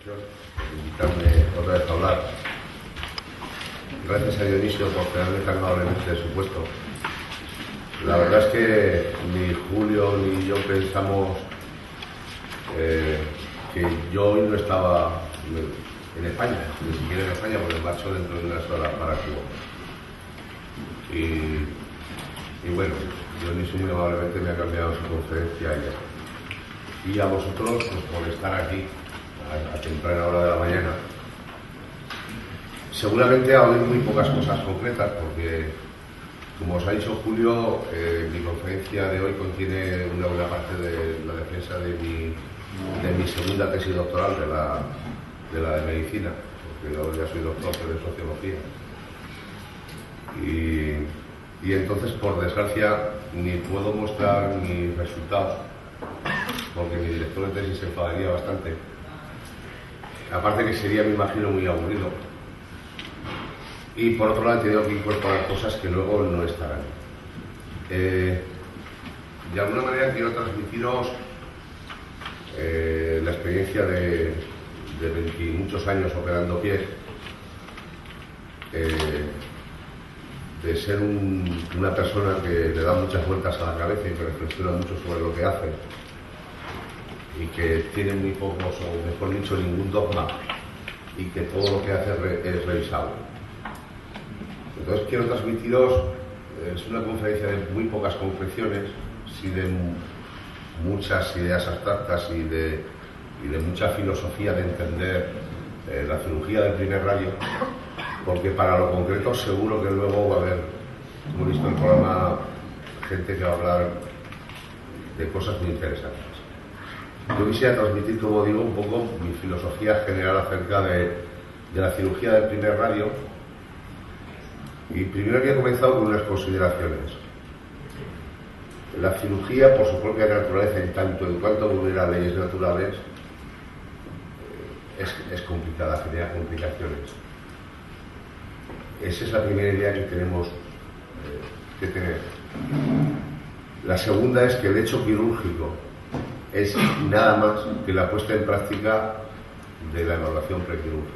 por invitarme otra vez a hablar. Gracias a Dionisio por tenerme tan amablemente de su puesto. La verdad es que ni Julio ni yo pensamos que yo hoy no estaba en España, ni siquiera en España, porque marcho dentro de unas horas para Cuba. Y bueno, Dionisio muy amablemente me ha cambiado su conferencia y ya. Y a vosotros, pues, por estar aquí a temprana hora de la mañana. Seguramente ha oído muy pocas cosas concretas, porque, como os ha dicho Julio, mi conferencia de hoy contiene una buena parte de la defensa de mi segunda tesis doctoral, de la de medicina, porque yo ya soy doctor de sociología. Y entonces, por desgracia, ni puedo mostrar mis resultados, porque mi director de tesis se enfadaría bastante. Aparte que sería, me imagino, muy aburrido. Y por otro lado he tenido que incorporar cosas que luego no estarán. De alguna manera quiero transmitiros la experiencia de 20 y muchos años operando pies, de ser una persona que le da muchas vueltas a la cabeza y que reflexiona mucho sobre lo que hace y que tiene muy pocos, o mejor dicho, ningún dogma, y que todo lo que hace es revisable. Entonces quiero transmitiros, es una conferencia de muy pocas concreciones, sí de muchas ideas abstractas y de mucha filosofía de entender la cirugía del primer radio, porque para lo concreto seguro que luego va a haber, como he visto en el programa, gente que va a hablar de cosas muy interesantes. Yo quisiera transmitir, como digo, un poco mi filosofía general acerca de la cirugía del primer radio. Y primero había comenzado con unas consideraciones. La cirugía, por su propia naturaleza, en tanto en cuanto vulnera leyes naturales, es complicada, genera complicaciones. Esa es la primera idea que tenemos que tener. La segunda es que el hecho quirúrgico es nada más que la puesta en práctica de la evaluación prequirúrgica.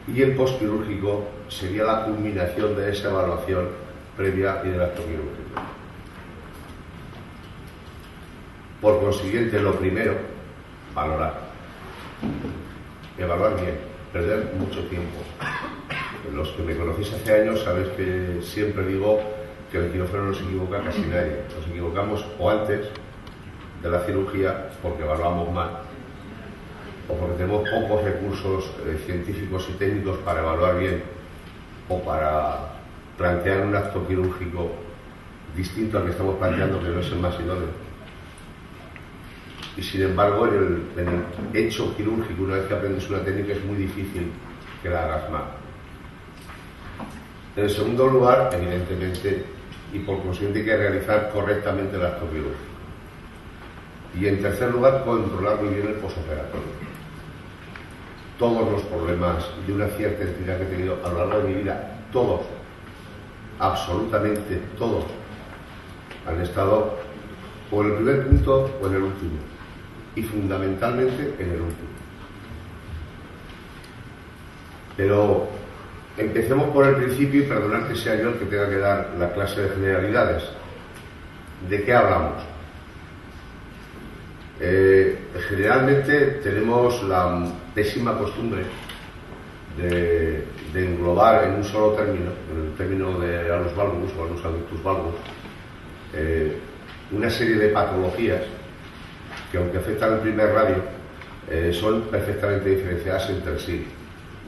Y el postquirúrgico sería la culminación de esa evaluación previa y del acto quirúrgico. Por consiguiente, lo primero, valorar. Evaluar bien, perder mucho tiempo. Los que me conocéis hace años sabéis que siempre digo que el quirófano no se equivoca casi nadie. Nos equivocamos o antes de la cirugía porque evaluamos mal, o porque tenemos pocos recursos científicos y técnicos para evaluar bien, o para plantear un acto quirúrgico distinto al que estamos planteando, que no es el más idóneo. Y sin embargo, en el hecho quirúrgico, una vez que aprendes una técnica, es muy difícil que la hagas mal. En segundo lugar, evidentemente, y por consiguiente, hay que realizar correctamente el acto quirúrgico. Y en tercer lugar, controlar muy bien el posoperatorio. Todos los problemas de una cierta entidad que he tenido a lo largo de mi vida, todos, absolutamente todos, han estado o en el primer punto o en el último, y fundamentalmente en el último. Pero empecemos por el principio y perdonad que sea yo el que tenga que dar la clase de generalidades. ¿De qué hablamos? Generalmente tenemos la pésima costumbre de englobar en un solo término, en el término de anus valgus o anus adductus valgus, una serie de patologías que, aunque afectan al primer radio, son perfectamente diferenciadas entre sí.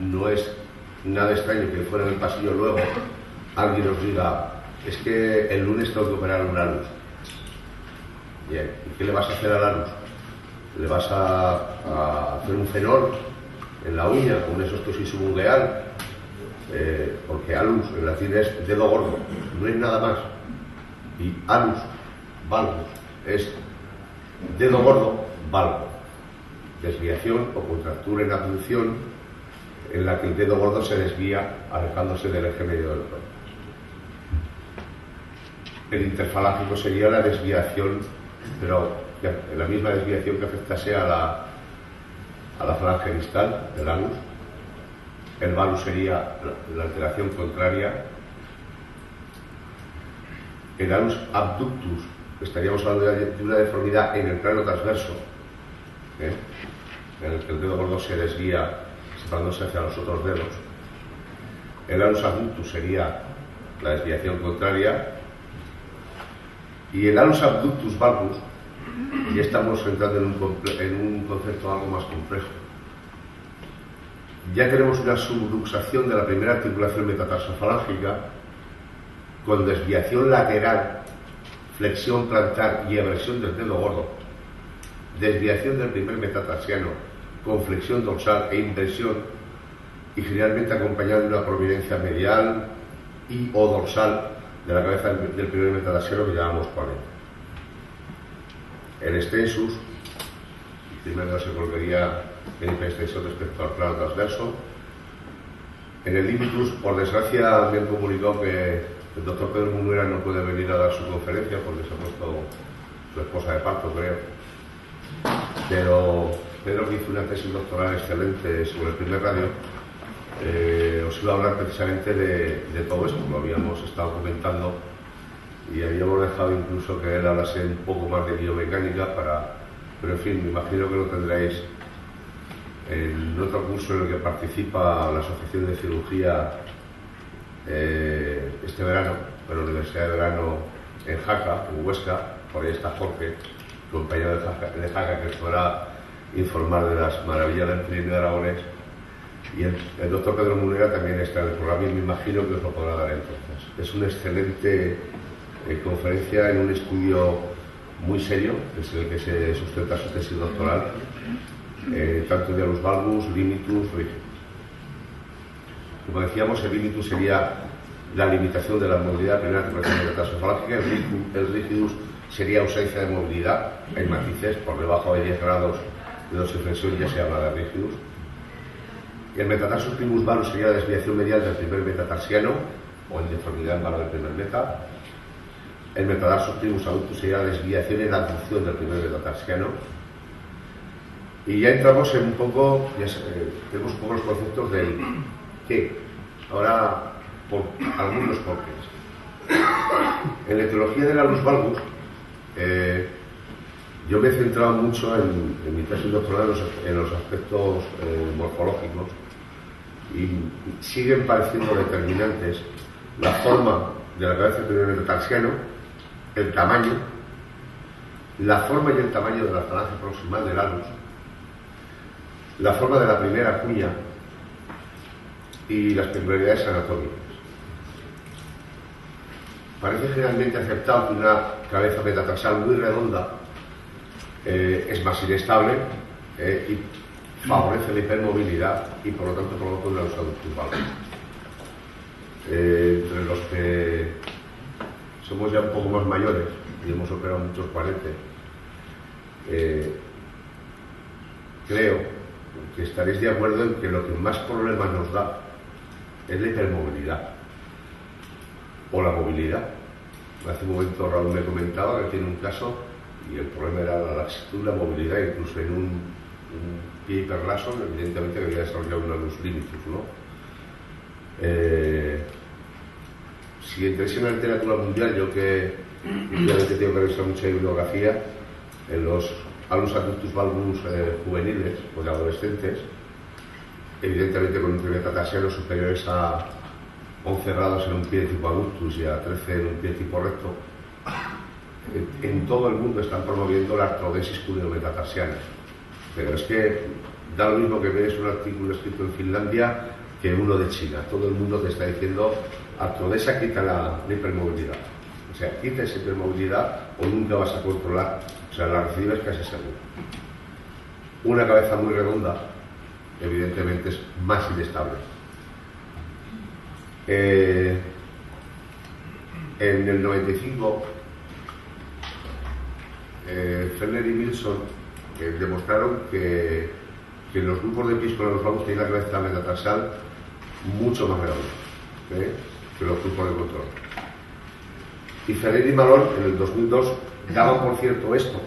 No es nada extraño que fuera en el pasillo luego alguien os diga: es que el lunes tengo que operar un anus. Bien, ¿y qué le vas a hacer al anus? ¿Le vas a hacer un fenol en la uña con un esostosis subungueal? Porque anus en latín es dedo gordo, no es nada más. Y anus valgus es dedo gordo, valgo. Desviación o contractura en abducción en la que el dedo gordo se desvía alejándose del eje medio del cuerpo. El interfalángico sería la desviación, pero la misma desviación que afectase a la falange distal del anus. El valus sería la alteración contraria. El anus abductus, estaríamos hablando de una deformidad en el plano transverso, en el que el dedo gordo se desvía separándose hacia los otros dedos. El anus abductus sería la desviación contraria, y el anus abductus valgus, ya estamos entrando en un concepto algo más complejo. Ya tenemos una subluxación de la primera articulación metatarsofalángica con desviación lateral, flexión plantar y aversión del dedo gordo, desviación del primer metatarsiano con flexión dorsal e inversión, y generalmente acompañada de una prominencia medial y o dorsal de la cabeza del primer metatarsiano, que llamamos ponente. El extensus, primero se volvería en hiperextensión respecto al plano transverso. En el limitus, por desgracia, me han comunicado que el doctor Pedro Munuera no puede venir a dar su conferencia porque se ha puesto su esposa de parto, creo. Pero Pedro, que hizo una tesis doctoral excelente sobre el primer radio, os iba a hablar precisamente de todo esto. Lo habíamos estado comentando y habíamos dejado incluso que él hablase un poco más de biomecánica pero en fin, me imagino que lo tendréis en otro curso en el que participa la Asociación de Cirugía este verano, en la Universidad de Verano en Jaca, en Huesca. Por ahí está Jorge, compañero de Jaca, que os podrá informar de las maravillas del Pirineo de Aragonés. Y el doctor Pedro Munera también está en el programa y me imagino que os lo podrá dar entonces. Es una excelente conferencia en un estudio muy serio, que es el que se sustenta su tesis doctoral, tanto de los valgus, limitus, rígidus. Como decíamos, el limitus sería la limitación de la movilidad, primera articulación metatarsofalágica. El rígidus sería ausencia de movilidad. Hay matices, por debajo de 10 grados de dorsiflexión ya se habla de rígidus. El metatarsus primus valus sería la desviación medial del primer metatarsiano, o en deformidad en valor del primer meta. El metatarsus primus adductus sería la desviación en la abducción del primer metatarsiano. Y ya entramos en un poco, tenemos un poco los conceptos del qué. Ahora, por algunos porqués. En la etiología del anus valgus, yo me he centrado mucho en mi tesis doctoral en los aspectos morfológicos, y siguen pareciendo determinantes la forma de la cabeza del primer metatarsiano, el tamaño, la forma y el tamaño de la falange proximal del anus, la forma de la primera cuña y las peculiaridades anatómicas. Parece generalmente aceptado que una cabeza metatarsal muy redonda es más inestable y favorece la hipermovilidad y por lo tanto provoca una anus adductus valgus. Entre los que somos ya un poco más mayores y hemos operado muchos paretes, creo que estaréis de acuerdo en que lo que más problemas nos da es la hipermovilidad o la movilidad. Hace un momento Raúl me comentaba que tiene un caso y el problema era la laxitud, la movilidad, incluso en un pie hiperlaso, evidentemente que había desarrollado un anus limitus, ¿no? Si entréis en la literatura mundial, yo que últimamente tengo que revisar mucha bibliografía, en los anus adductus valgus juveniles o de adolescentes, evidentemente con un primer metatarsiano superiores a 11 grados en un pie de tipo adductus y a 13 en un pie de tipo recto, en todo el mundo están promoviendo la artrodesis cuneo-metatarsiana. Pero es que da lo mismo que ves un artículo escrito en Finlandia que uno de China. Todo el mundo te está diciendo artrodesa, quita la hipermovilidad. O sea, quita esa hipermovilidad o nunca vas a controlar. O sea, la recidiva es casi segura. Una cabeza muy redonda, evidentemente, es más inestable. En el 95, Fellner y Wilson demostraron que los grupos de pies con los valgus tenían la cabeza metatarsal mucho más grande que los grupos de control. Y Ferrer y Malone en el 2002 daban por cierto esto,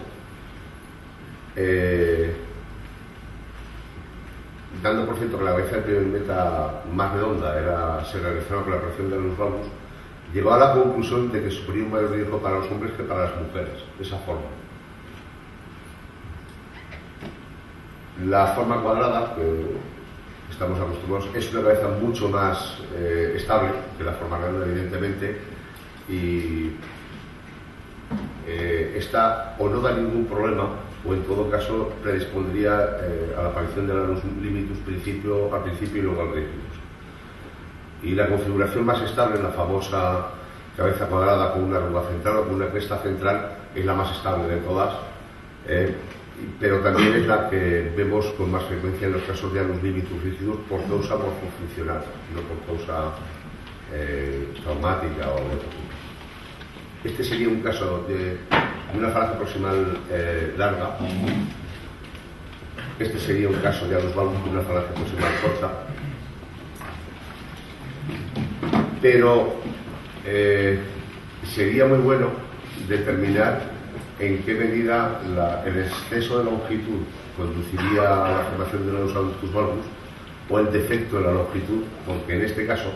dando por cierto que la cabeza del primer meta más redonda se realizaba con la operación de los valvos, llegó a la conclusión de que suponía un mayor riesgo para los hombres que para las mujeres, de esa forma. La forma cuadrada, que estamos acostumbrados, es una cabeza mucho más estable que la forma redonda, evidentemente, y esta o no da ningún problema, o en todo caso predispondría a la aparición de la luz limitus al principio y luego al rígidos. Y la configuración más estable, la famosa cabeza cuadrada con una arruga central o con una cresta central, es la más estable de todas, pero también es la que vemos con más frecuencia en los casos de anus limitus rígidos por causa morfofuncional, no por causa traumática o de otro tipo. Este sería un caso de una falange proximal larga. Este sería un caso de anus valgus con una falange proximal corta. Pero sería muy bueno determinar en qué medida el exceso de longitud conduciría a la formación de un anus adductus valgus o el defecto de la longitud, porque en este caso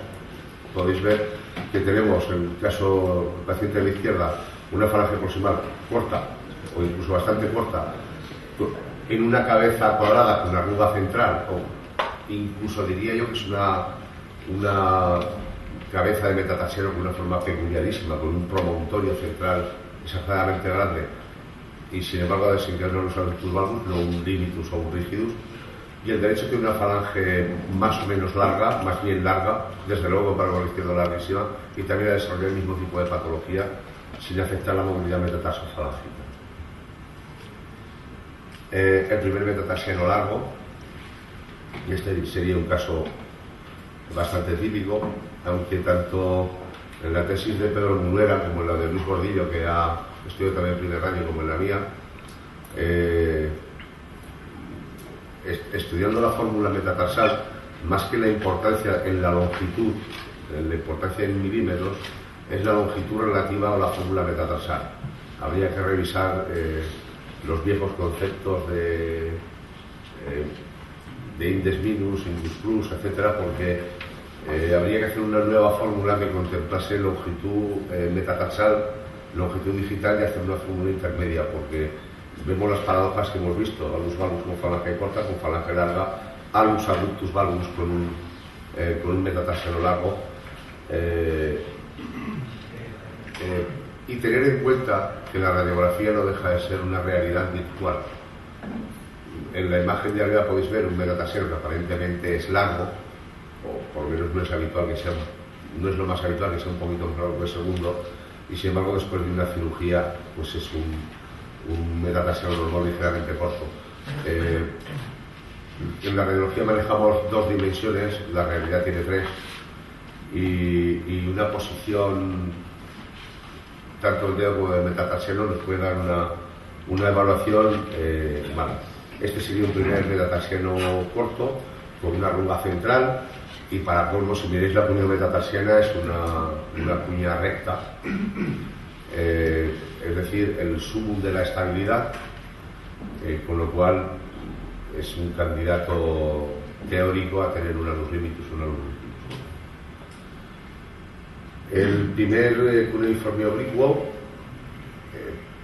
podéis ver que tenemos, en el caso del paciente de la izquierda, una falange proximal corta o incluso bastante corta en una cabeza cuadrada con una arruga central, o incluso diría yo que es una cabeza de metatarsiano con una forma peculiarísima, con un promontorio central exageradamente grande, y sin embargo ha desencadenado los adductus valgus, no un limitus o un rigidus. Y el derecho tiene una falange más o menos larga, más bien larga, desde luego para el izquierdo larguísima, y también ha desarrollado el mismo tipo de patología sin afectar la movilidad metatarsofalángica. El primer metatarsiano largo, y este sería un caso bastante típico, aunque tanto en la tesis de Pedro Munera como en la de Luis Gordillo, que ha estudiado también el primer año, como en la mía, estudiando la fórmula metatarsal, más que la importancia en la longitud, la importancia en milímetros, es la longitud relativa a la fórmula metatarsal. Habría que revisar los viejos conceptos de index minus, index plus, etcétera, porque habría que hacer una nueva fórmula que contemplase longitud metatarsal, longitud digital, y hacer una fórmula intermedia, porque vemos las paradojas que hemos visto: anus valgus con falange corta, con falange larga, anus adductus valgus con un metatarsiano largo, y tener en cuenta que la radiografía no deja de ser una realidad virtual. En la imagen de arriba podéis ver un metatarsiano que aparentemente es largo, o por lo menos no es habitual que sea, no es lo más habitual que sea un poquito más largo que el segundo, y sin embargo después de una cirugía pues es un metatarsiano normal ligeramente corto. En la radiología manejamos dos dimensiones, la realidad tiene tres, y una posición tanto el dedo como el metatarsiano nos puede dar una evaluación mala. Este sería un primer metatarsiano corto con una arruga central, y para colmo, si miráis la cuña metatarsiana, es una cuña recta, es decir, el sumum de la estabilidad, con lo cual es un candidato teórico a tener un anus limitus o un anus rigidus. El primer cuneiforme oblicuo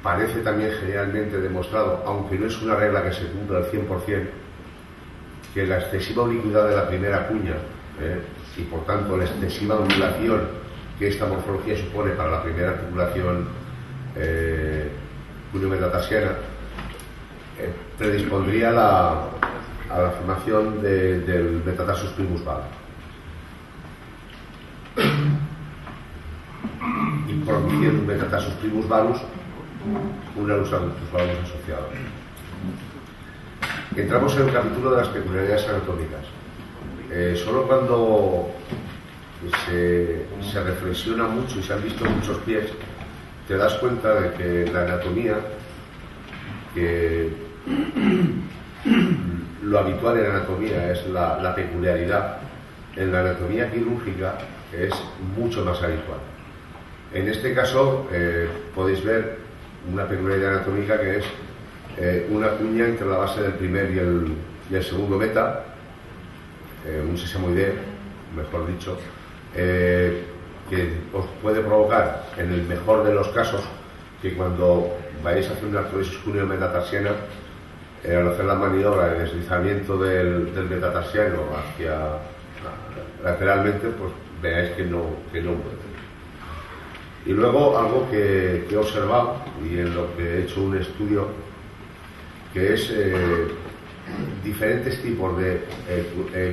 parece también generalmente demostrado, aunque no es una regla que se cumpla al 100%, que la excesiva oblicuidad de la primera cuña y por tanto la excesiva ondulación que esta morfología supone para la primera articulación cuneo-metatarsiana predispondría a la formación del metatarsus primus valgus y produciendo un metatarsus primus valgus, un anus adductus valgus asociado. Entramos en el capítulo de las peculiaridades anatómicas. Solo cuando se reflexiona mucho y se han visto muchos pies, te das cuenta de que la anatomía, que lo habitual en la anatomía es la peculiaridad, en la anatomía quirúrgica es mucho más habitual. En este caso podéis ver una peculiaridad anatómica, que es una cuña entre la base del primer y el segundo meta, un sesamoide, mejor dicho, que os puede provocar, en el mejor de los casos, que cuando vayáis a hacer una artrosis cúneo-metatarsiana, al hacer la maniobra de deslizamiento del metatarsiano hacia lateralmente, pues veáis que no puede. Y luego algo que he observado y en lo que he hecho un estudio, que es diferentes tipos de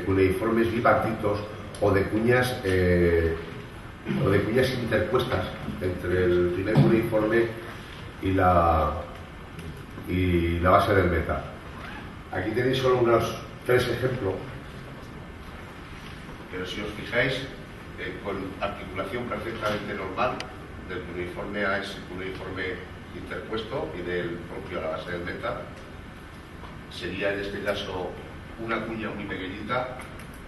cuneiformes bipartitos o de cuñas interpuestas entre el primer cuneiforme y la base del meta. Aquí tenéis solo unos 3 ejemplos, pero si os fijáis, con articulación perfectamente normal del cuneiforme a ese cuneiforme interpuesto y del propio a la base del meta, sería en este caso una cuña muy pequeñita.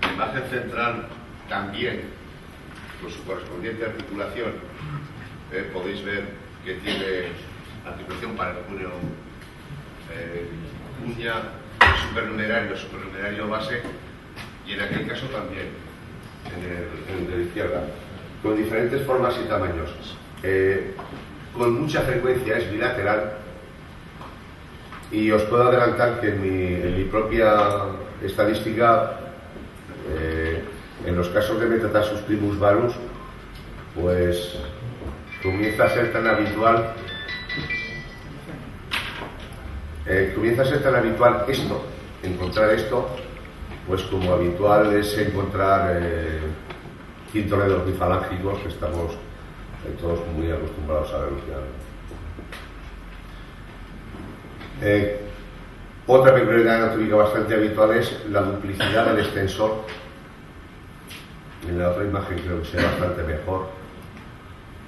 La imagen central también, con su correspondiente articulación, podéis ver que tiene articulación para el cúneo, cuña supernumerario base, y en aquel caso también en el de la izquierda, con diferentes formas y tamaños. Con mucha frecuencia es bilateral, y os puedo adelantar que en mi propia estadística, en los casos de metatarsus primus valus, pues comienza a ser tan habitual esto, encontrar esto, pues como habitual es encontrar quinto dedos bifalángicos, que estamos todos muy acostumbrados a verlos ya. Otra peculiaridad anatómica bastante habitual es la duplicidad del extensor. En la otra imagen creo que se ve bastante mejor,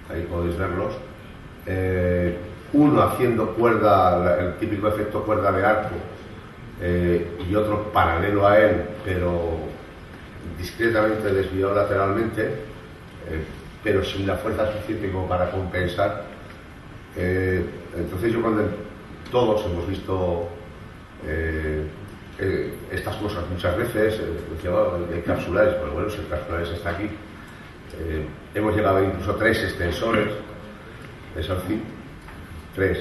ahí podéis verlos. Uno haciendo cuerda, el típico efecto cuerda de arco, y otro paralelo a él, pero discretamente desviado lateralmente, pero sin la fuerza suficiente como para compensar. Entonces yo cuando todos hemos visto estas cosas muchas veces, de capsulares, pero bueno, si el capsulares está aquí, hemos llegado a ver incluso 3 extensores, es así, 3.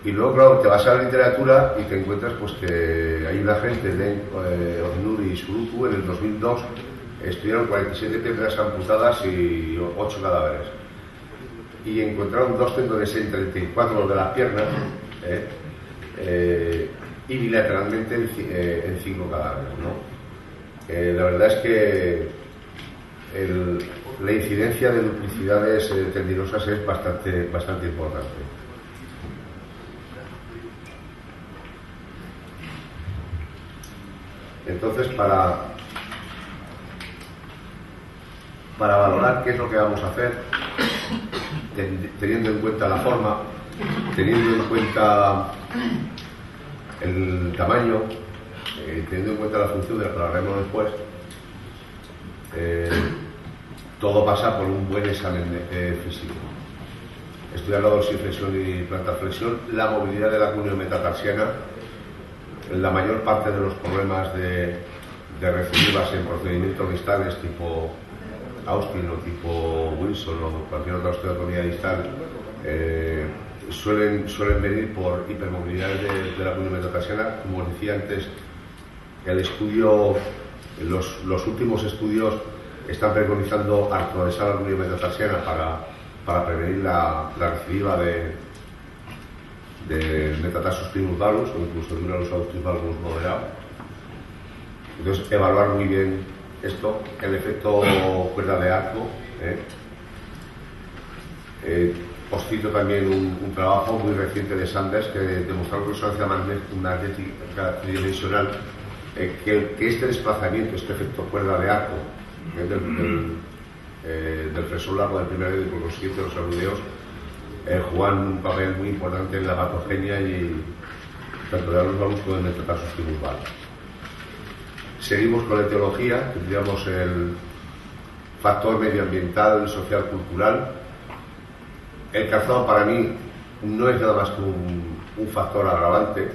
Y luego, claro, te vas a la literatura y te encuentras pues que hay una gente de Ornuri y Suruku en el 2002 estudiaron 47 piedras amputadas y 8 cadáveres, y encontraron 2 tendones en 34 de las piernas, y bilateralmente en 5 cadáveres, ¿no? La verdad es que la incidencia de duplicidades tendinosas es bastante importante. Entonces, para valorar qué es lo que vamos a hacer, teniendo en cuenta la forma, teniendo en cuenta el tamaño, teniendo en cuenta la función de la que hablaremos después, todo pasa por un buen examen físico. Estudiar la dorsiflexión y plantarflexión, la movilidad de la cuneo-metatarsiana. La mayor parte de los problemas de recidivas en procedimientos distales tipo Austin o tipo Wilson o cualquier otra osteotomía distal suelen venir por hipermovilidades de la cuneo-metatarsiana. Como os decía antes, los últimos estudios están preconizando artrodesar la cuneo-metatarsiana para prevenir la recidiva de metatarsus primus valus o incluso de un alus adductus valgus moderado. Entonces, evaluar muy bien esto, el efecto cuerda de arco. Os cito también un trabajo muy reciente de Sanders que demostró con resonancia magnética tridimensional que este desplazamiento, este efecto cuerda de arco del flexor largo del primer dedo y por consiguiente los aludeos juegan un papel muy importante en la patogenia y tanto de alus valgus como de metatarsus primus valus. Seguimos con la etiología, tendríamos el factor medioambiental, social, cultural. El calzado para mí no es nada más que un factor agravante,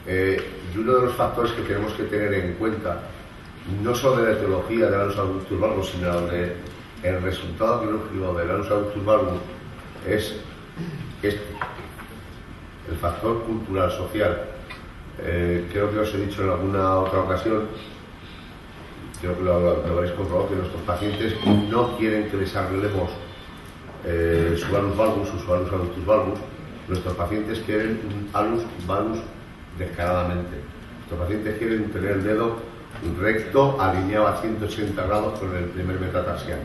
y uno de los factores que tenemos que tener en cuenta, no solo de la etiología del anus adductus valgus, sino de el resultado quirúrgico del anus adductus valgus, es este, el factor cultural social. Creo que os he dicho en alguna otra ocasión, creo que lo habréis comprobado, que nuestros pacientes no quieren que les arreglemos su anus valgus o su anus adductus valgus. Nuestros pacientes quieren un anus valgus descaradamente. Nuestros pacientes quieren tener el dedo recto, alineado a 180 grados con el primer metatarsiano.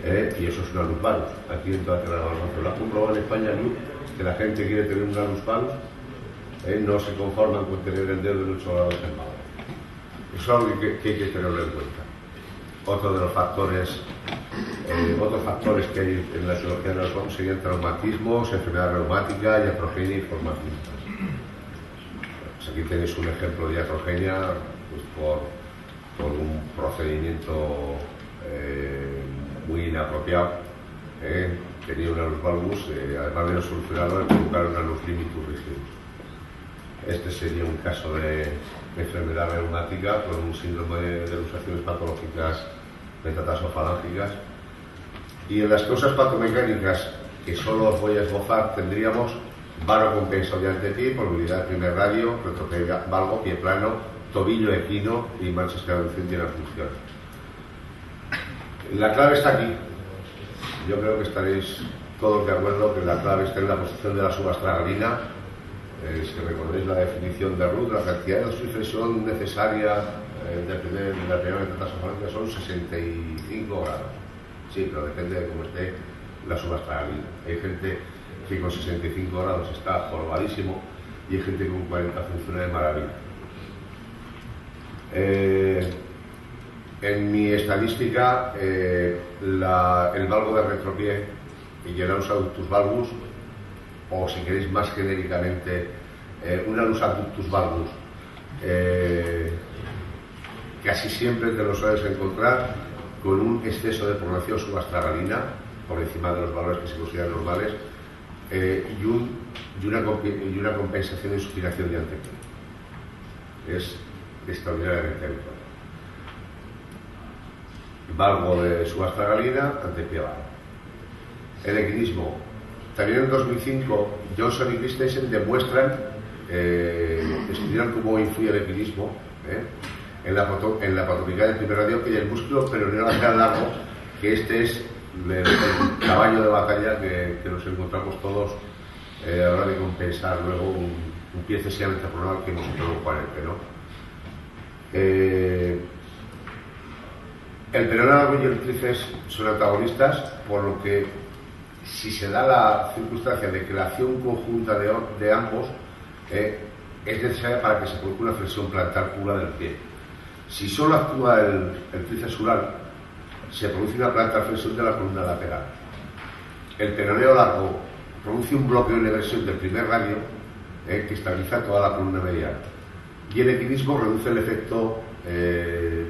Y eso es un anus valgus. Aquí en toda la barbacoa. Lo has comprobado en España, Luis, que la gente quiere tener un anus valgus, no se conforman con tener el dedo en 8 grados en mano. Eso es algo que hay que tenerlo en cuenta. Otro de los factores, otros factores que hay en la etiología de los valgus serían traumatismos, enfermedad reumática, iatrogenia y formación. Pues aquí tenéis un ejemplo de iatrogenia, pues por un procedimiento muy inapropiado. Tenía un anus valgus, además de no solucionarlo, le provocaron un anus limitus rigidus. Este sería un caso de enfermedad reumática con un síndrome de luxaciones patológicas metatarsofalángicas. Y en las causas patomecánicas, que solo os voy a esbozar, tendríamos varo compensado de antepié, movilidad del primer radio, retrocedia valgo, pie plano, tobillo equino y manchas que reducen bien la función. La clave está aquí. Yo creo que estaréis todos de acuerdo que la clave está en la posición de la subastragalina. Si recordéis la definición de Ruth, la cantidad de oxiflexión necesaria de la primera metatarsofalángea son 65 grados. Sí, pero depende de cómo esté la subastragalina. Hay gente que con 65 grados está jorobadísimo y hay gente que con 40 funciona de maravilla. En mi estadística, el valgo de retropié y el anus adductus valgus, o si queréis más genéricamente, un anus adductus valgus, casi siempre te lo sueles encontrar con un exceso de población subastragalina por encima de los valores que se consideran normales, y una compensación de inspiración de antepié. Es extraordinariamente habitual. Valgo de subastragalina, antepié valgo. El equinismo. También en 2005, Johnson y Christensen demuestran, estudiaron cómo influye el equinismo en la patología del primer radio y del músculo peroneo lateral largo, que este es el caballo de batalla que nos encontramos todos a la hora de compensar luego un pie excesivamente pronado que hemos introducido en ¿no? El peroneo largo y el tríceps son antagonistas, por lo que si se da la circunstancia de que la acción conjunta de ambos es necesaria para que se produzca una flexión plantar pura del pie. Si solo actúa el tríceps ural, se produce una plantar flexión de la columna lateral. El peroneo largo produce un bloqueo de reversión del primer radio que estabiliza toda la columna medial. Y el equinismo reduce el efecto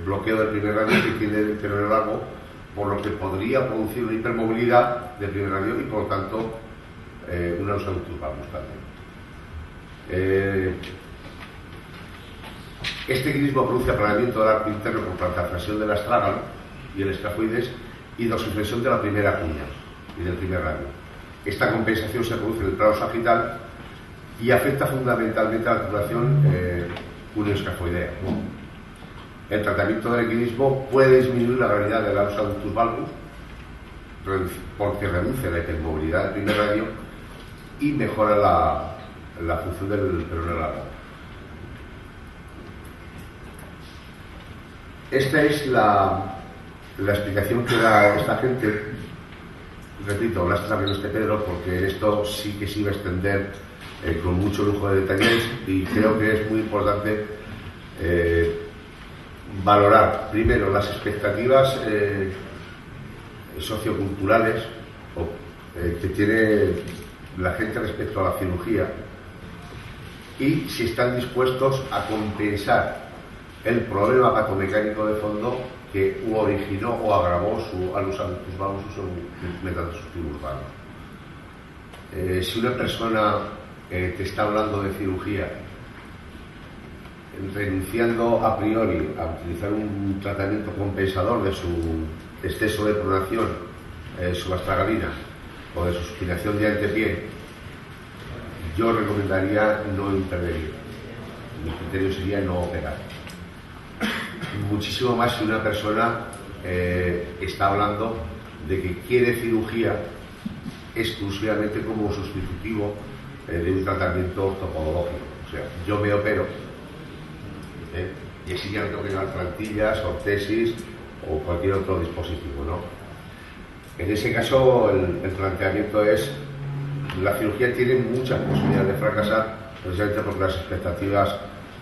bloqueo del primer radio que tiene el peroneo largo, por lo que podría producir una hipermovilidad del primer radio y por lo tanto un anus adductus valgus también. Este equinismo produce aplanamiento del arco interno por plantarflexión del astrágalo y el escafoides y dorsiflexión de la primera cuña y del primer radio. Esta compensación se produce en el plano sagital y afecta fundamentalmente a la articulación cuneo-escafoidea. El tratamiento del equinismo puede disminuir la gravedad del anus adductus valgus porque reduce la hipermovilidad del primer radio y mejora la función del peroneo largo. Esta es la explicación que da esta gente. Repito, lástima que no esté Pedro, porque en esto sí que se iba a extender con mucho lujo de detalles, y creo que es muy importante valorar primero las expectativas socioculturales que tiene la gente respecto a la cirugía y si están dispuestos a compensar el problema patomecánico de fondo que originó o agravó su anus adductus valgus o su metatarsus valgus. Si una persona te está hablando de cirugía, renunciando a priori a utilizar un tratamiento compensador de su exceso de pronación subastragalina o de su supinación de antepié, yo recomendaría no intervenir. Mi criterio sería no operar. Muchísimo más si una persona está hablando de que quiere cirugía exclusivamente como sustitutivo de un tratamiento ortopodológico. O sea, yo me opero y así ya no tengo que llevar plantillas, ortesis o cualquier otro dispositivo, ¿no? En ese caso el planteamiento es: la cirugía tiene muchas posibilidades de fracasar precisamente porque las expectativas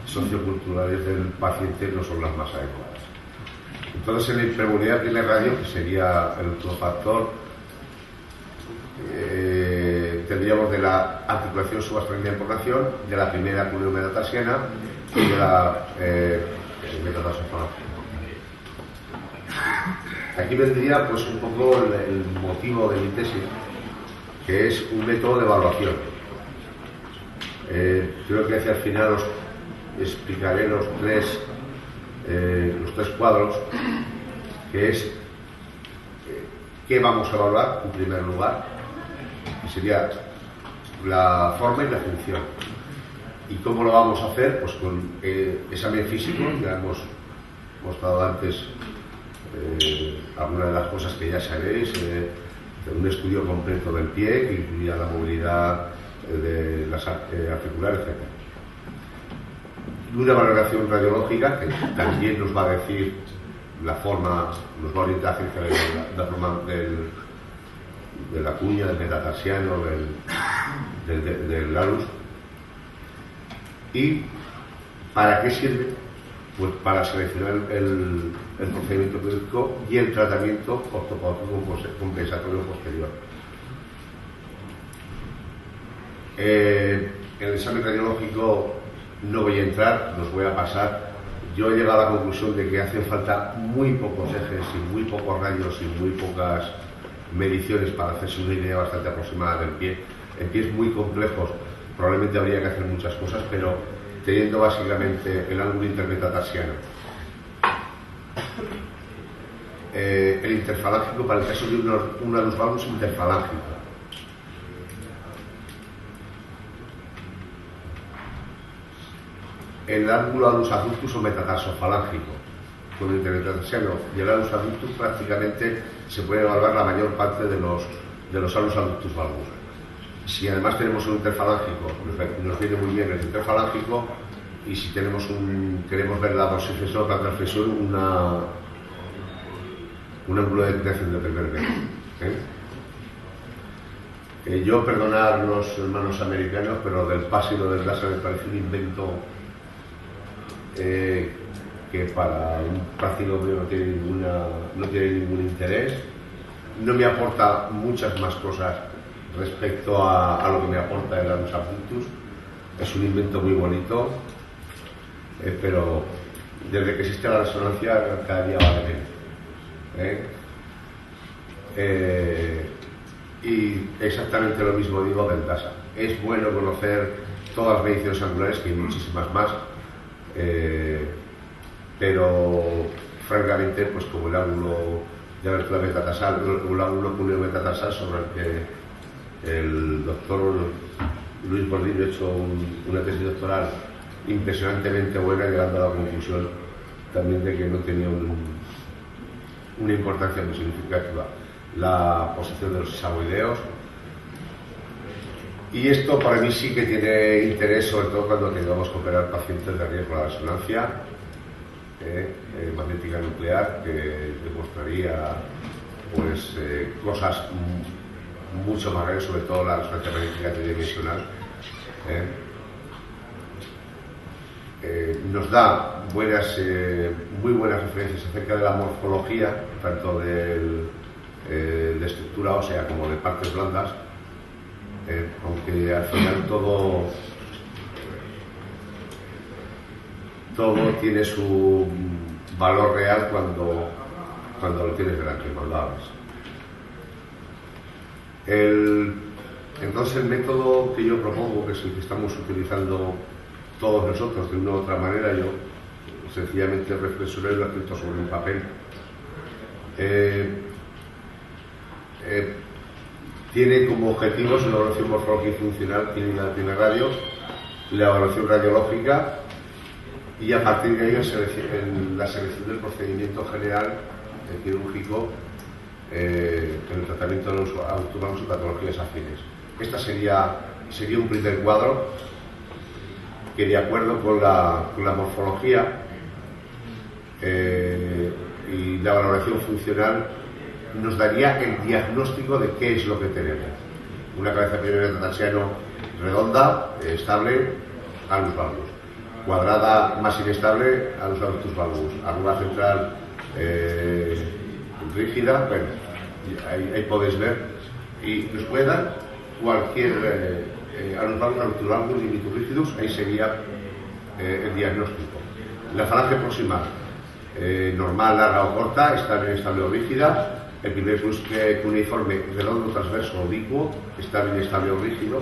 socioculturales del paciente no son las más adecuadas. Entonces, en la hipermovilidad tiene radio, que sería el otro factor, tendríamos de la articulación subastragalina de pronación, de la primera cuneometatarsina y de la metatarsofalange. Aquí vendría pues un poco el motivo de mi tesis, que es un método de evaluación. Creo que hacia el final os explicaré los tres cuadros, que es qué vamos a evaluar en primer lugar, que sería la forma y la función. ¿Y cómo lo vamos a hacer? Pues con examen físico. Ya hemos mostrado antes algunas de las cosas que ya sabéis, un estudio completo del pie que incluía la movilidad de las articulares, etc. Y una valoración radiológica que también nos va a decir la forma, nos va a orientar acerca de la forma de la cuña, del metatarsiano, del larus. ¿Y para qué sirve? Pues para seleccionar el procedimiento clínico y el tratamiento ortopodológico compensatorio posterior. En el examen radiológico no voy a entrar, los voy a pasar. Yo he llegado a la conclusión de que hacen falta muy pocos ejes y muy pocos rayos y muy pocas mediciones para hacerse una idea bastante aproximada del pie. En pies muy complejos probablemente habría que hacer muchas cosas, pero teniendo básicamente el ángulo intermetatarsiano, el interfalángico, para el caso de un alus valgus interfalángico, el ángulo alus adductus o metatarsofalángico con el intermetatarsiano y el alus adductus, prácticamente se puede evaluar la mayor parte de los alus adductus valgus. Si además tenemos un interfalángico, nos viene muy bien el interfalángico, y si queremos ver la dorsiflexión o la transflexión, un ángulo de declinación de primer velo. Yo, perdonar los hermanos americanos, pero del PAS y lo del láser me parece un invento que para un práctico no tiene ningún interés. No me aporta muchas más cosas respecto a lo que me aporta el alus adductus. Es un invento muy bonito, pero desde que existe la resonancia cada día vale menos. Y exactamente lo mismo digo del DASA. Es bueno conocer todas las mediciones angulares, que hay muchísimas más, pero francamente, pues como el ángulo de abertura metatarsal o el ángulo cuneometatarsal, sobre el que el doctor Luis Bordillo ha hecho una tesis doctoral impresionantemente buena, llegando a la conclusión también de que no tenía una importancia muy significativa la posición de los sesamoideos. Y esto para mí sí que tiene interés, sobre todo cuando tengamos que operar pacientes de riesgo a la resonancia magnética nuclear, que demostraría pues cosas mucho más grandes, sobre todo la resonancia magnética tridimensional. Nos da muy buenas referencias acerca de la morfología, tanto de estructura ósea como de partes blandas, aunque al final todo tiene su valor real cuando lo tienes delante, cuando hablas. Entonces el método que yo propongo, que es el que estamos utilizando todos nosotros de una u otra manera, yo sencillamente reflexioné y lo he escrito sobre un papel. Tiene como objetivos la evaluación morfológica y funcional, tiene radio, la evaluación radiológica y a partir de ahí la selección del procedimiento general quirúrgico en el tratamiento de los humanos y patologías afines. Esta sería un primer cuadro que, de acuerdo con la morfología y la valoración funcional, nos daría el diagnóstico de qué es lo que tenemos. Una cabeza epidemia metatarsiano redonda, estable, alus valgus; cuadrada, más inestable, alus adductus valgus; arruga central rígida. Bueno, ahí podéis ver, y nos puede dar cualquier alus valgus, adductus valgus, limitus rígidus. Ahí sería el diagnóstico. La falange proximal, normal, larga o corta, estable, inestable o rígida. El primer cuneiforme redondo, transverso, oblicuo, estable, inestable o rígido.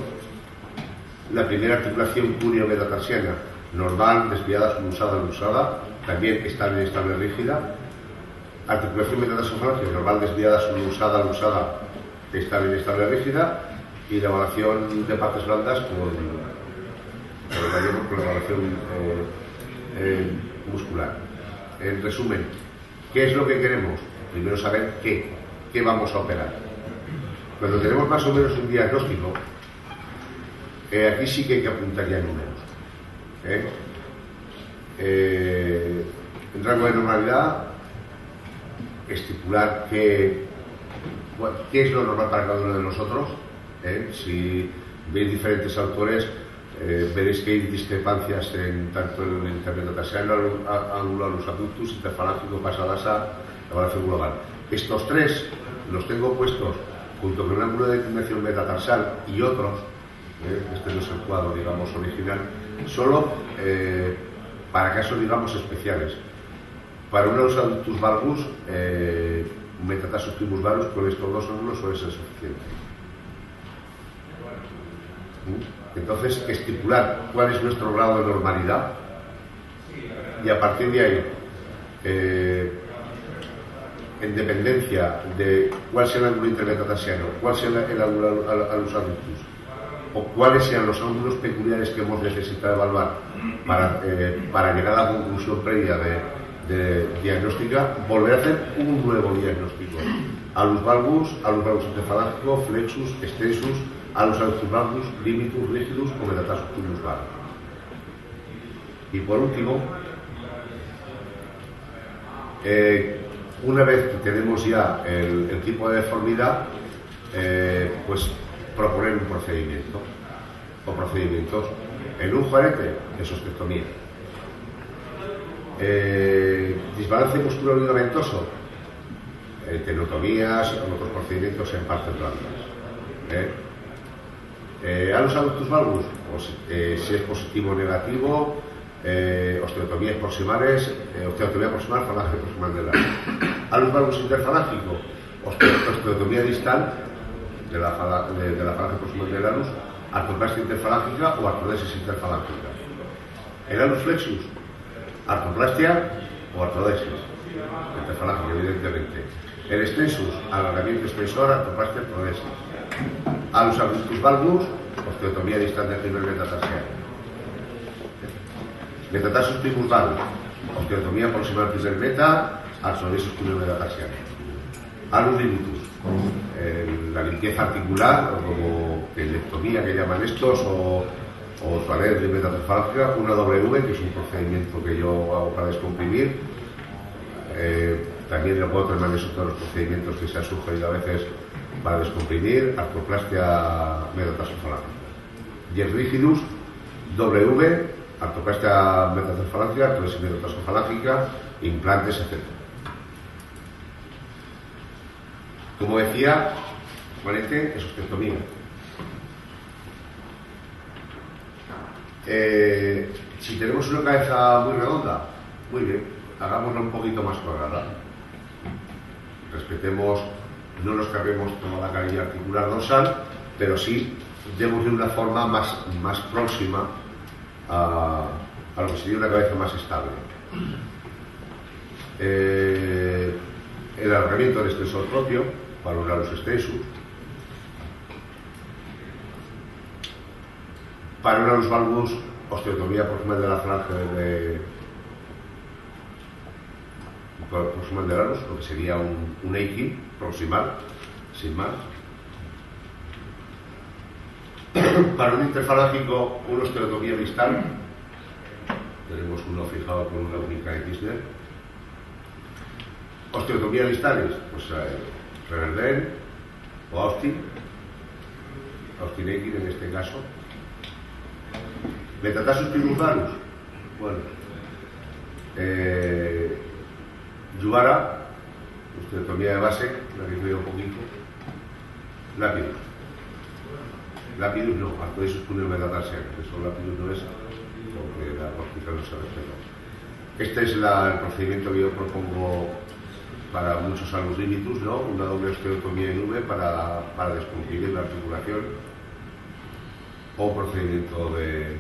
La primera articulación cúneo-metatarsiana, normal, desviada, sublusada, también estable, inestable, rígida. Articulación metatarsofalange, normal, desviada, sublusada, estable, inestable, rígida. Y la evaluación de partes blandas con la evaluación muscular. En resumen, ¿qué es lo que queremos? Primero saber qué vamos a operar. Cuando tenemos más o menos un diagnóstico, aquí sí que hay que apuntar ya números. En rango de normalidad, estipular qué es lo normal para cada uno de nosotros. Si veis diferentes autores, veréis que hay discrepancias tanto en el intermetatarsiano, ángulo alus adductus, interfalángico, pasadas a evaluación global. Estos tres los tengo puestos junto con un ángulo de declinación metatarsal y otros. Este no es el cuadro, digamos, original, solo para casos, digamos, especiales. Para un alus adductus valgus, metatarsus primus valgus, con estos dos ángulos suele ser suficiente. Entonces, estipular cuál es nuestro grado de normalidad y a partir de ahí, en dependencia de cuál sea el ángulo intermetatarsiano, cuál sea el ángulo alus adductus o cuáles sean los ángulos peculiares que hemos necesitado evaluar para llegar a la conclusión previa de diagnóstica, volver a hacer un nuevo diagnóstico. Alus valgus interfalángico, flexus, extensus, alus adductus valgus, limitus, rigidus o metatarsus primus valgus. Y por último, una vez que tenemos ya el tipo de deformidad, pues proponer un procedimiento o procedimientos. En un juanete, esostectomía. Disbalance musculo-ligamentoso, tenotomías o otros procedimientos en partes blandas. Alus adductus valgus, pues, si es positivo o negativo, osteotomías proximales, osteotomía proximal, falange proximal del alus. Alus valgus interfalángico, osteotomía distal de la falange proximal del alus, artroplastia interfalángica o artrodesis interfalángica. El alus flexus, artroplastia o artrodesis interfalángica, evidentemente. El extensus, alargamiento extensor, artroplastia, artrodesis. Alus adductus valgus, osteotomía distal del primer metatarsiano. Metatarsus primus valgus, osteotomía proximal primer meta, artrodesis cuneo-metatarsiana. Alus limitus, la limpieza articular, como pelectomía que llaman estos, o toilet de metatarfalgia, una W, que es un procedimiento que yo hago para descomprimir. También le puedo terminar eso todos los procedimientos que se han sugerido a veces para descomprimir, artroplastia metatarsofalágica. Yes rigidus, W, artroplastia metatarsofalágica, artrodesis metatarsofalágica, implantes, etc. Como decía, juanete, esostectomía. Si tenemos una cabeza muy redonda, muy bien, hagámosla un poquito más cuadrada. Respetemos, no nos carguemos toda la canilla articular dorsal pero sí debemos ir de una forma más próxima a lo que sería una cabeza más estable. El alargamiento del extensor propio, palunarus extensus, palunarus valgus, osteotomía proximal de la falange proximal del anus, lo que sería un Eiki proximal, sin más. Para un interfalángico, una osteotomía distal, tenemos uno fijado con una única de Kirchner. Osteotomía distales, pues Reverdén o Austin Eiki en este caso. Metatarsus primulvarus, bueno, Yubara, osteotomía de base, la que veo un poquito. Lapidus no, artrodesis puneo-metatarsiana, eso Lapidus no es, porque la óptica no se respeta. Este es el procedimiento que yo propongo para muchos alus limitus, ¿no? Una doble osteotomía en V para descomprimir la articulación, o un procedimiento de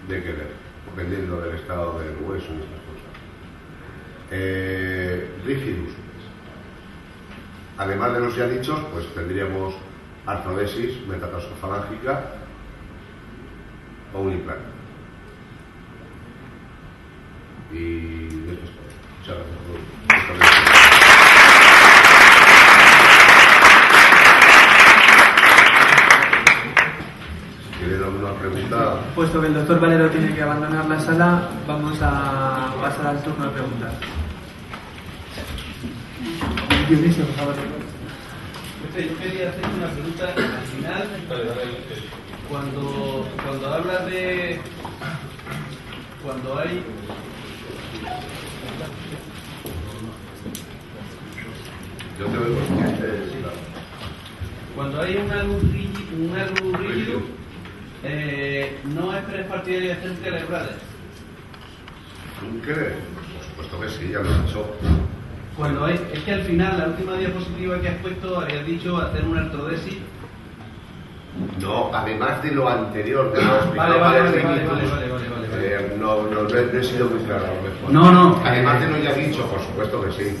Keller, dependiendo del estado del hueso y estas cosas. Rigidus. Además de los ya dichos, pues tendríamos artrodesis metatarsofalágica o un implante. Y eso es todo. Muchas gracias. Si tienen alguna pregunta. Puesto que el doctor Valero tiene que abandonar la sala, vamos a pasar al turno de preguntas. Dionisio, por favor. Yo quería hacer una pregunta al final. Cuando hablas de. Cuando hay. Yo te veo Cuando hay un algo rígido, no es partidario de hacer cerebrales. ¿Un qué? Por supuesto que sí, ya lo he dicho. Cuando hay, es que al final, la última diapositiva que has puesto, habías dicho hacer una artrodesis. No, además de lo anterior, de lo explicado Vale. no he sido muy claro a lo mejor. No. Además de lo ya dicho, por supuesto que sí.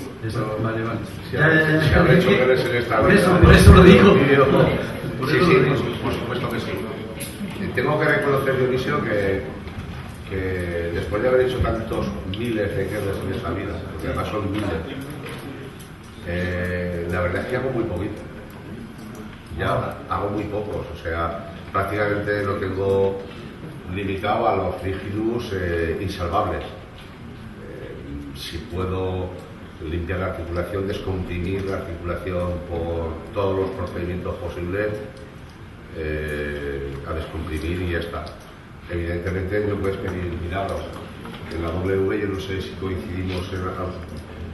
Vale. Si habré hecho que eres en esta vida. Por eso lo digo. Sí, por supuesto que sí. Tengo que reconocer, Dionisio, que después de haber hecho tantos miles de Kellers en esta vida, porque además son miles, la verdad es que hago muy poquito. Ya hago muy pocos, o sea, prácticamente lo tengo limitado a los rígidos insalvables. Si puedo limpiar la articulación, descomprimir la articulación por todos los procedimientos posibles, a descomprimir y ya está. Evidentemente no puedes pedir milagros. En la W yo no sé si coincidimos en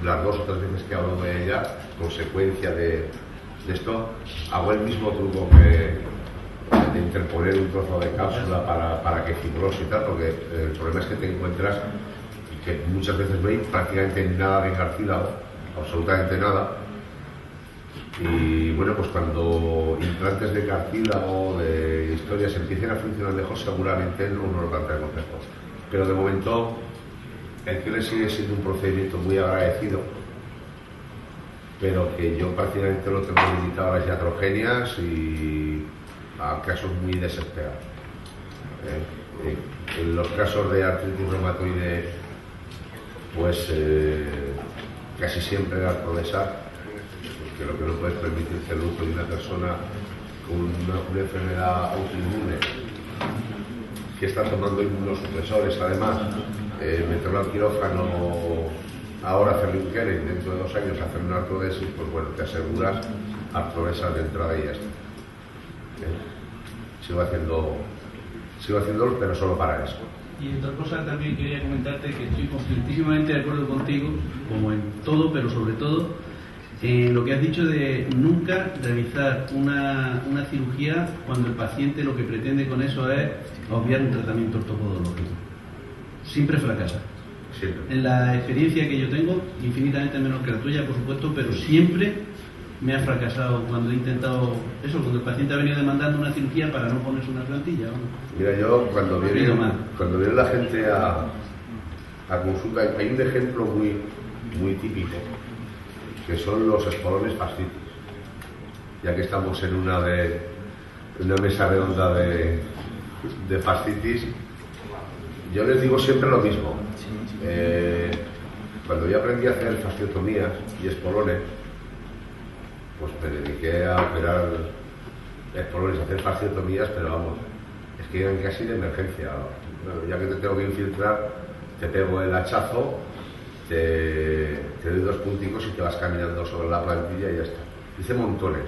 las 2 o 3 veces que hablo de ella, consecuencia de esto, hago el mismo truco que de interponer un trozo de cápsula para que fibrose y tal, porque el problema es que te encuentras y que muchas veces no hay prácticamente nada de cartílago, absolutamente nada. Y bueno, pues cuando implantes de cartílago, de historias empiecen a funcionar mejor, seguramente no nos va a traer complejos. Pero de momento el que le sigue siendo un procedimiento muy agradecido, pero que yo prácticamente lo tengo limitado a las iatrogenias y a casos muy desesperados. En los casos de artritis reumatoide, pues casi siempre la artrodesa, que lo que no puedes permitirse el uso de una persona con una enfermedad autoinmune que está tomando inmunosupresores, además, meterlo al quirófano, ahora hacerle un Keren, dentro de 2 años hacer una artrodesis, pues bueno, te aseguras artrodesas de entrada y ya está. Sigo haciéndolo, pero solo para eso. Y otra cosa también quería comentarte, que estoy completísimamente de acuerdo contigo, como en todo, pero sobre todo en lo que has dicho de nunca realizar una cirugía cuando el paciente lo que pretende con eso es obviar un tratamiento ortopodológico. Siempre fracasa. Siempre. En la experiencia que yo tengo, infinitamente menos que la tuya, por supuesto, pero siempre me ha fracasado cuando he intentado eso, cuando el paciente ha venido demandando una cirugía para no ponerse una plantilla. Mira, yo cuando viene la gente a consulta, hay un ejemplo muy típico, que son los espolones fascitis. Ya que estamos en una mesa redonda de fascitis, yo les digo siempre lo mismo. Cuando yo aprendí a hacer fasciotomías y espolones, pues me dediqué a operar espolones, a hacer fasciotomías, pero vamos, es que eran casi de emergencia. Bueno, ya que te tengo que infiltrar, te pego el hachazo, te doy 2 punticos y te vas caminando sobre la plantilla y ya está. Hice montones,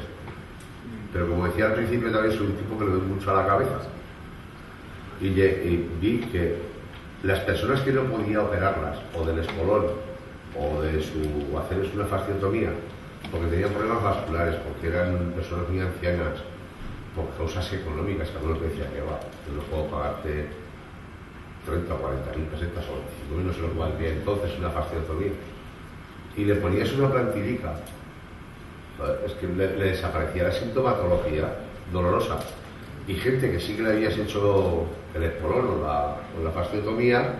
pero como decía al principio, también soy un tipo que le doy mucho a la cabeza. Y vi que las personas que no podía operarlas, o del espolón, o de hacerles una fasciotomía, porque tenían problemas vasculares, porque eran personas muy ancianas, por causas económicas, que algunos decían que va, que no puedo pagarte 30 o 40 mil pesetas o 25.000, no sé lo cual valdría entonces una fasciotomía. Y le ponías una plantilica, es que le desaparecía la sintomatología dolorosa. Y gente que sí que le habías hecho el espolón o la fasciotomía,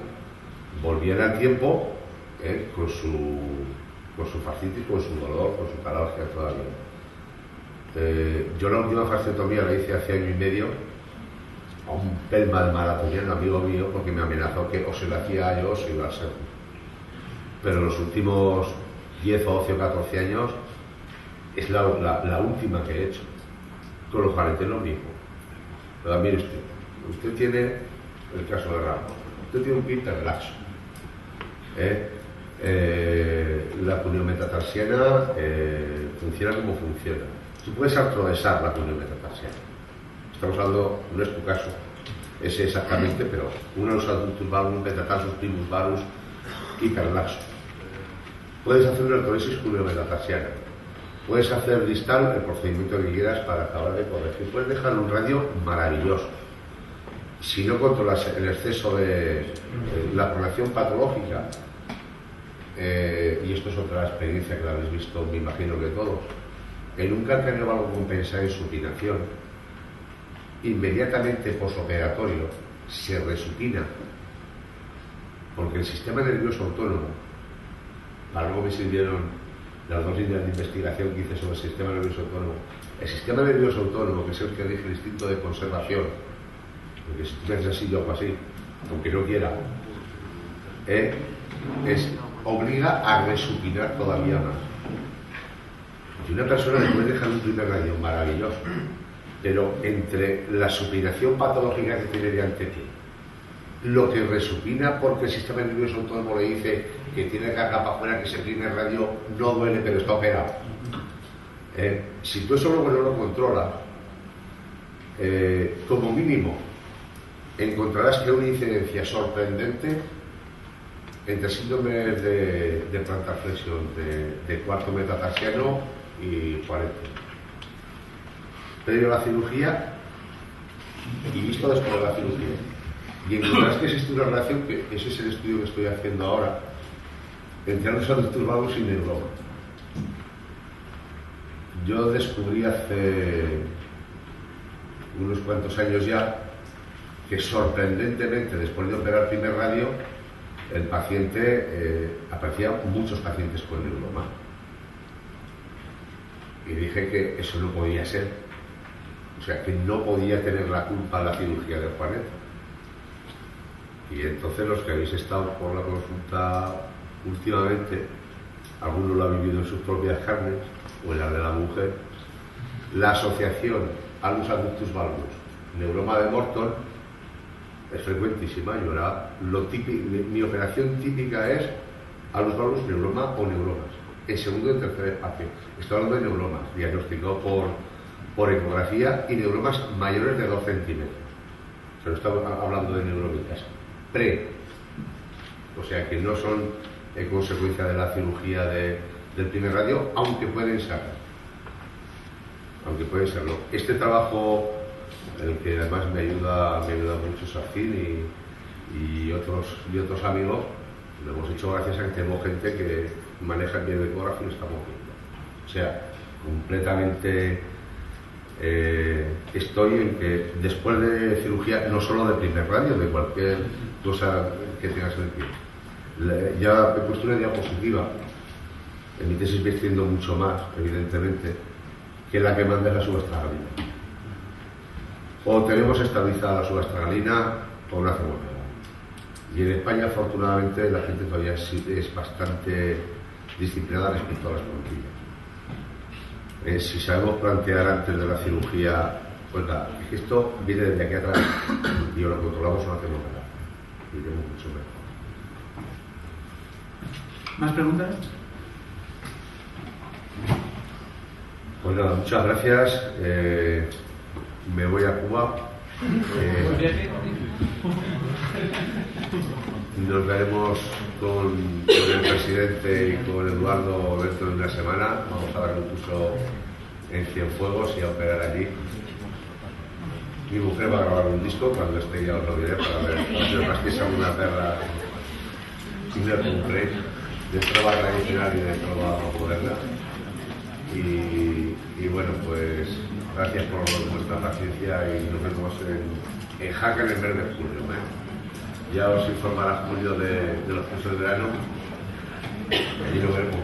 volvían al tiempo con su fascitis, con su dolor, con su paralgia todavía. Yo la última fasciotomía la hice hace 1 año y medio a un pelma de maratoniano, amigo mío, porque me amenazó que o se lo hacía yo o se iba a ser. Pero los últimos 10 o 12 o 14 años es la última que he hecho. Con los juanetes lo mismo. Pero mire usted tiene el caso de Ramos, usted tiene un PIP de relaxo. La cuneo-metatarsiana funciona como funciona. Tú puedes atravesar la cuneo-metatarsiana. Estamos hablando, no es tu caso, es exactamente, pero uno de los adultos valgus, metatarsus, primus valgus, hiperlaxo. Puedes hacer una ortoresis cuneo-metatarsiana. Puedes hacer distal el procedimiento que quieras para acabar de corregir. Puedes dejar un radio maravilloso. Si no controlas el exceso de la progresión patológica, y esto es otra experiencia que la habéis visto, me imagino que todos, en un calcáneo valgo compensado en supinación, inmediatamente posoperatorio se resupina, porque el sistema nervioso autónomo, para algo me sirvieron las 2 líneas de investigación que hice sobre el sistema nervioso autónomo. El sistema nervioso autónomo, que es el que rige el instinto de conservación, porque si tú haces así, yo hago así, aunque no quiera, obliga a resupinar todavía más. Y una persona le puede dejar un primer radio maravilloso, pero entre la supinación patológica que tiene de ante ti, lo que resupina porque el sistema nervioso autónomo le dice que tiene carga para afuera, que ese primer radio no duele pero está operado. Si tú eso luego no lo controlas, como mínimo encontrarás que hay una incidencia sorprendente entre síndromes de plantar flexión de cuarto metatarsiano y 40. Previo a la cirugía y visto después de la cirugía. Y encontrarás que existe una relación, que ese es el estudio que estoy haciendo ahora, entre los adultos valgus y neuroma. Yo descubrí hace unos cuantos años ya que sorprendentemente, después de operar el primer radio, el paciente, aparecían muchos pacientes con neuroma. Y dije que eso no podía ser. O sea, que no podía tener la culpa la cirugía de Juanet. Y entonces los que habéis estado por la consulta últimamente, alguno lo ha vivido en sus propias carnes o en las de la mujer, la asociación alus adductus valgus, neuroma de Morton, es frecuentísima. Yo mi operación típica es alus valgus, neuroma o neuromas, en segundo y tercer espacio. Estoy hablando de neuromas, diagnosticado por ecografía, y neuromas mayores de 2 centímetros. Pero estamos hablando de neurómicas o sea que no son consecuencia de la cirugía del primer radio, aunque pueden serlo. Este trabajo, el que además me ayuda mucho Safin y otros amigos, lo hemos hecho gracias a que tenemos gente que maneja el ecógrafo y lo estamos viendo. O sea, completamente estoy en que después de cirugía, no solo de primer grado, de cualquier cosa que tengas en el pie, ya he puesto una diapositiva, en mi tesis voy extiendo mucho más, evidentemente, que la que manda es la subastragalina. O tenemos estabilizada la subastragalina o no hacemos nada. Y en España, afortunadamente, la gente todavía es bastante disciplinada respecto a las plantillas. Si sabemos plantear antes de la cirugía, pues nada, es que esto viene desde aquí atrás y o lo controlamos o no hacemos nada. Iremos mucho mejor. ¿Más preguntas? Pues nada, muchas gracias. Me voy a Cuba. Nos veremos con el presidente y con Eduardo dentro de una semana. Vamos a dar un curso en Cienfuegos y a operar allí. Mi mujer va a grabar un disco, cuando esté ya os lo diré para ver si os rasquéis alguna perra y me compré de trova tradicional y de trova moderna. Y bueno, pues gracias por vuestra paciencia y nos vemos en Jaca en el mes de julio. Ya os informará Julio de los cursos de verano y allí lo veremos.